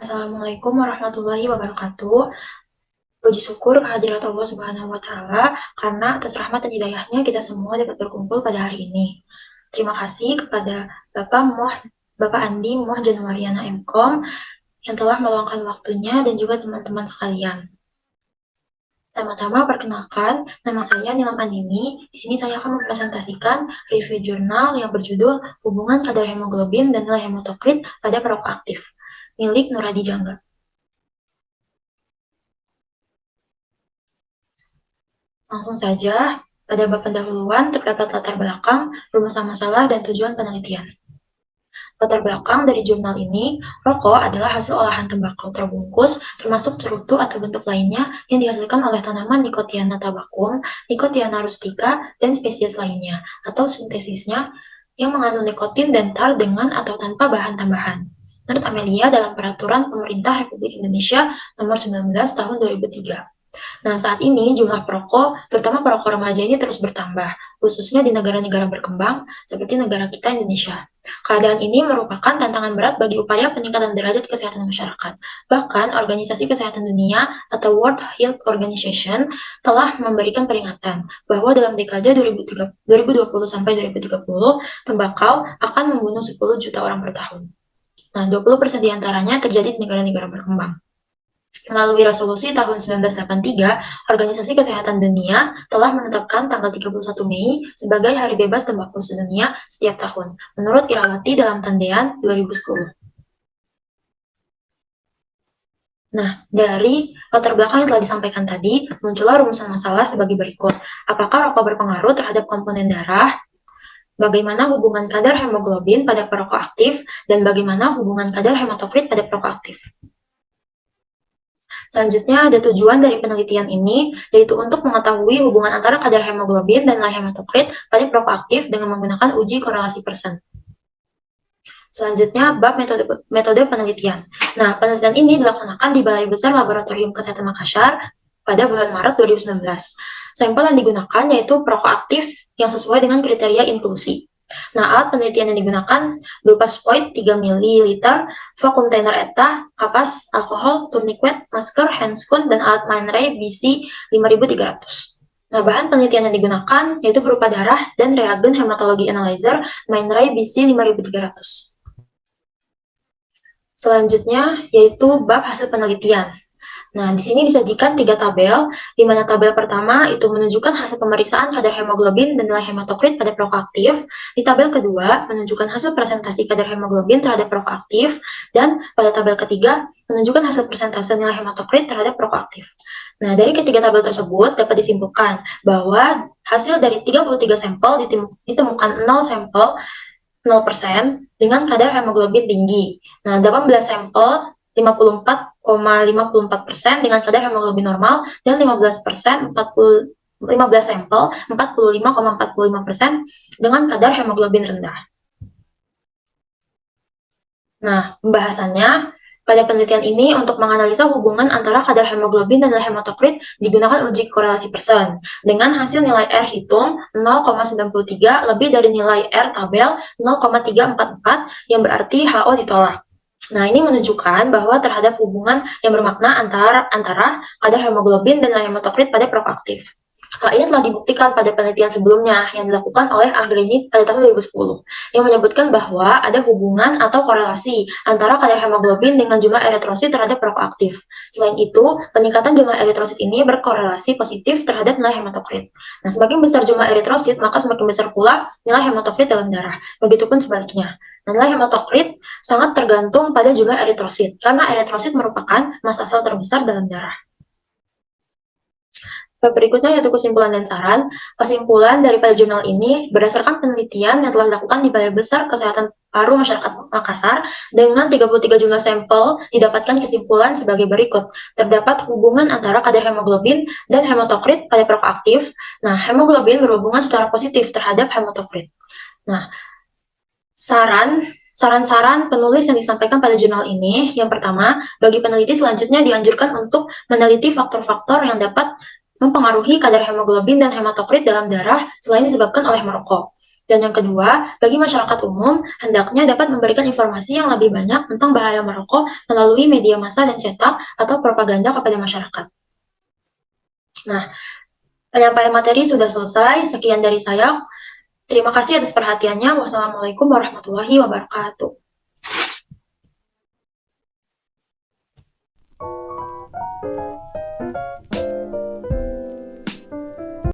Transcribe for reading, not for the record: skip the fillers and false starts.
Assalamualaikum warahmatullahi wabarakatuh. Puji syukur kehadirat Allah Subhanahu wa Ta'ala, karena atas rahmat dan hidayahnya kita semua dapat berkumpul pada hari ini. Terima kasih kepada Bapak Andi Moh Januariana Mkom yang telah meluangkan waktunya dan juga teman-teman sekalian. Pertama-tama perkenalkan, nama saya Nilam Andini. Di sini saya akan mempresentasikan review jurnal yang berjudul Hubungan Kadar Hemoglobin dan Nilai Hematokrit pada Perokok Aktif, milik Nuradi Jangga. Langsung saja, pada bab pendahuluan terdapat latar belakang, rumusan masalah, dan tujuan penelitian. Latar belakang dari jurnal ini, rokok adalah hasil olahan tembakau terbungkus, termasuk cerutu atau bentuk lainnya yang dihasilkan oleh tanaman Nicotiana tabacum, Nicotiana rustica, dan spesies lainnya, atau sintesisnya yang mengandung nikotin dan tar dengan atau tanpa bahan tambahan. Menurut Amelia dalam Peraturan Pemerintah Republik Indonesia Nomor 19 Tahun 2003. Nah, saat ini jumlah perokok, terutama perokok remaja ini terus bertambah, khususnya di negara-negara berkembang seperti negara kita Indonesia. Keadaan ini merupakan tantangan berat bagi upaya peningkatan derajat kesehatan masyarakat. Bahkan, Organisasi Kesehatan Dunia atau World Health Organization telah memberikan peringatan bahwa dalam dekade 2020 sampai 2030, tembakau akan membunuh 10 juta orang per tahun. Nah, 20% diantaranya terjadi di negara-negara berkembang. Melalui resolusi tahun 1983, Organisasi Kesehatan Dunia telah menetapkan tanggal 31 Mei sebagai Hari Bebas Tembakau Sedunia setiap tahun, menurut Irawati dalam Tandean 2010. Nah, dari latar belakang yang telah disampaikan tadi, muncullah rumusan masalah sebagai berikut. Apakah rokok berpengaruh terhadap komponen darah? Bagaimana hubungan kadar hemoglobin pada perokok aktif? Dan bagaimana hubungan kadar hematokrit pada perokok aktif? Selanjutnya, ada tujuan dari penelitian ini, yaitu untuk mengetahui hubungan antara kadar hemoglobin dan nilai hematokrit pada perokok aktif dengan menggunakan uji korelasi persen. Selanjutnya, bab metode penelitian. Nah, penelitian ini dilaksanakan di Balai Besar Laboratorium Kesehatan Makassar pada bulan Maret 2019. Sampel yang digunakan yaitu perokok aktif yang sesuai dengan kriteria inklusi. Nah, alat penelitian yang digunakan berupa spoit 3 ml, vacuum container ETA, kapas, alkohol, turnik wet, masker, handscoon, dan alat Mindray BC 5300. Nah, bahan penelitian yang digunakan yaitu berupa darah dan reagen hematologi analyzer Mindray BC 5300. Selanjutnya yaitu bab hasil penelitian. Nah, di sini disajikan 3 tabel, di mana tabel pertama itu menunjukkan hasil pemeriksaan kadar hemoglobin dan nilai hematokrit pada perokok aktif. Di tabel kedua menunjukkan hasil presentasi kadar hemoglobin terhadap perokok aktif, dan pada tabel ketiga menunjukkan hasil presentasi nilai hematokrit terhadap perokok aktif. Nah, dari ketiga tabel tersebut dapat disimpulkan bahwa hasil dari 33 sampel ditemukan 0 sampel 0% dengan kadar hemoglobin tinggi. Nah, 18 sampel 54,54% dengan kadar hemoglobin normal, dan 15% 15 sampel 45,45% dengan kadar hemoglobin rendah. Nah, pembahasannya pada penelitian ini untuk menganalisa hubungan antara kadar hemoglobin dan nilai hematokrit digunakan uji korelasi persen dengan hasil nilai R hitung 0,93 lebih dari nilai R tabel 0,344 yang berarti HO ditolak. Nah, ini menunjukkan bahwa terhadap hubungan yang bermakna antara kadar hemoglobin dan nilai hematokrit pada perokok aktif. Hal ini telah dibuktikan pada penelitian sebelumnya yang dilakukan oleh Anggreni pada tahun 2010, yang menyebutkan bahwa ada hubungan atau korelasi antara kadar hemoglobin dengan jumlah eritrosit terhadap perokok aktif. Selain itu, peningkatan jumlah eritrosit ini berkorelasi positif terhadap nilai hematokrit. Nah, semakin besar jumlah eritrosit, maka semakin besar pula nilai hematokrit dalam darah. Begitupun sebaliknya. Nah, nilai hematokrit sangat tergantung pada jumlah eritrosit, karena eritrosit merupakan massa sel terbesar dalam darah. Berikutnya yaitu kesimpulan dan saran. Kesimpulan daripada jurnal ini berdasarkan penelitian yang telah dilakukan di Balai Besar Kesehatan Paru Masyarakat Makassar dengan 33 jumlah sampel didapatkan kesimpulan sebagai berikut. Terdapat hubungan antara kadar hemoglobin dan hematokrit pada perokok aktif. Nah, hemoglobin berhubungan secara positif terhadap hematokrit. Nah, saran-saran penulis yang disampaikan pada jurnal ini, yang pertama, bagi peneliti selanjutnya dianjurkan untuk meneliti faktor-faktor yang dapat mempengaruhi kadar hemoglobin dan hematokrit dalam darah selain disebabkan oleh merokok. Dan yang kedua, bagi masyarakat umum, hendaknya dapat memberikan informasi yang lebih banyak tentang bahaya merokok melalui media massa dan cetak atau propaganda kepada masyarakat. Nah, penyampaian materi sudah selesai. Sekian dari saya. Terima kasih atas perhatiannya. Wassalamualaikum warahmatullahi wabarakatuh.